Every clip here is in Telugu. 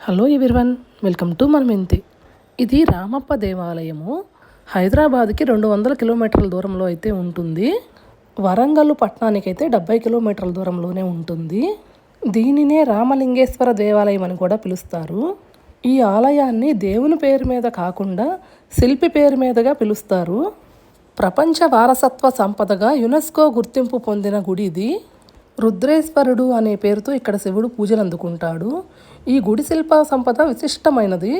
హలో ఎవ్రీవన్, వెల్కమ్ టు మనమింతి. ఇది రామప్ప దేవాలయము. హైదరాబాద్కి 200 కిలోమీటర్ల దూరంలో అయితే ఉంటుంది. వరంగల్ పట్టణానికైతే 70 కిలోమీటర్ల దూరంలోనే ఉంటుంది. దీనినే రామలింగేశ్వర దేవాలయం అని కూడా పిలుస్తారు. ఈ ఆలయాన్ని దేవుని పేరు మీద కాకుండా శిల్పి పేరు మీదుగా పిలుస్తారు. ప్రపంచ వారసత్వ సంపదగా యునెస్కో గుర్తింపు పొందిన గుడి ఇది. రుద్రేశ్వరుడు అనే పేరుతో ఇక్కడ శివుడు పూజలు అందుకుంటాడు. ఈ గుడి శిల్ప సంపద విశిష్టమైనది.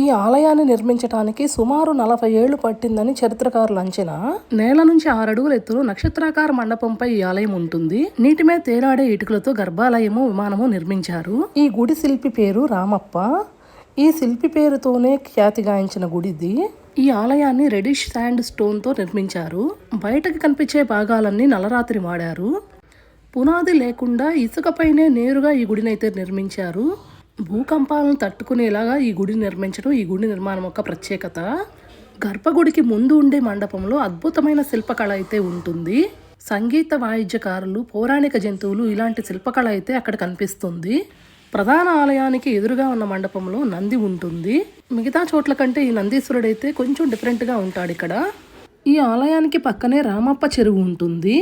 ఈ ఆలయాన్ని నిర్మించడానికి సుమారు 40 ఏళ్లు పట్టిందని చరిత్రకారులు అంచనా. నేల నుంచి 6 అడుగుల ఎత్తులో నక్షత్రాకార మండపంపై ఈ ఆలయం ఉంటుంది. నీటి మీద తేలాడే ఇటుకలతో గర్భాలయము, విమానము నిర్మించారు. ఈ గుడి శిల్పి పేరు రామప్ప. ఈ శిల్పి పేరుతోనే ఖ్యాతిగాంచిన గుడిది. ఈ ఆలయాన్ని రెడిష్ శాండ్ స్టోన్తో నిర్మించారు. బయటకు కనిపించే భాగాలన్నీ నల్లరాతిని వాడారు. పునాది లేకుండా ఇసుకపైనే నేరుగా ఈ గుడిని అయితే నిర్మించారు. భూకంపాలను తట్టుకునేలాగా ఈ గుడిని నిర్మించడం ఈ గుడి నిర్మాణం యొక్క ప్రత్యేకత. గర్భగుడికి ముందు ఉండే మండపంలో అద్భుతమైన శిల్పకళ అయితే ఉంటుంది. సంగీత వాయిద్యకారులు, పౌరాణిక జంతువులు, ఇలాంటి శిల్పకళ అయితే అక్కడ కనిపిస్తుంది. ప్రధాన ఆలయానికి ఎదురుగా ఉన్న మండపంలో నంది ఉంటుంది. మిగతా చోట్ల కంటే ఈ నందీశ్వరుడు అయితే కొంచెం డిఫరెంట్గా ఉంటాడు ఇక్కడ. ఈ ఆలయానికి పక్కనే రామప్ప చెరువు ఉంటుంది.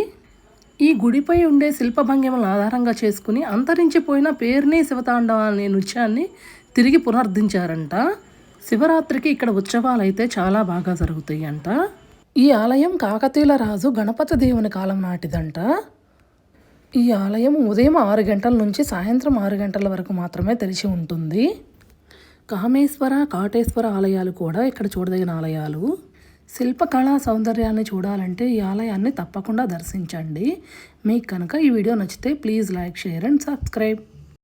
ఈ గుడిపై ఉండే శిల్పభంగిమలను ఆధారంగా చేసుకుని అంతరించిపోయిన పేరుని శివతాండవ అనే నృత్యాన్ని తిరిగి పునరుద్ధరించారంట. శివరాత్రికి ఇక్కడ ఉత్సవాలు అయితే చాలా బాగా జరుగుతాయి అంట. ఈ ఆలయం కాకతీయుల రాజు గణపతి దేవుని కాలం నాటిదంట. ఈ ఆలయం ఉదయం 6 గంటల నుంచి సాయంత్రం 6 గంటల వరకు మాత్రమే తెరిచి ఉంటుంది. కామేశ్వర, కాటేశ్వర ఆలయాలు కూడా ఇక్కడ చూడదగిన ఆలయాలు. శిల్పకళా సౌందర్యాన్ని చూడాలంటే ఈ ఆలయాన్ని తప్పకుండా దర్శించండి. మీకు కనుక ఈ వీడియో నచ్చితే please like, share and subscribe.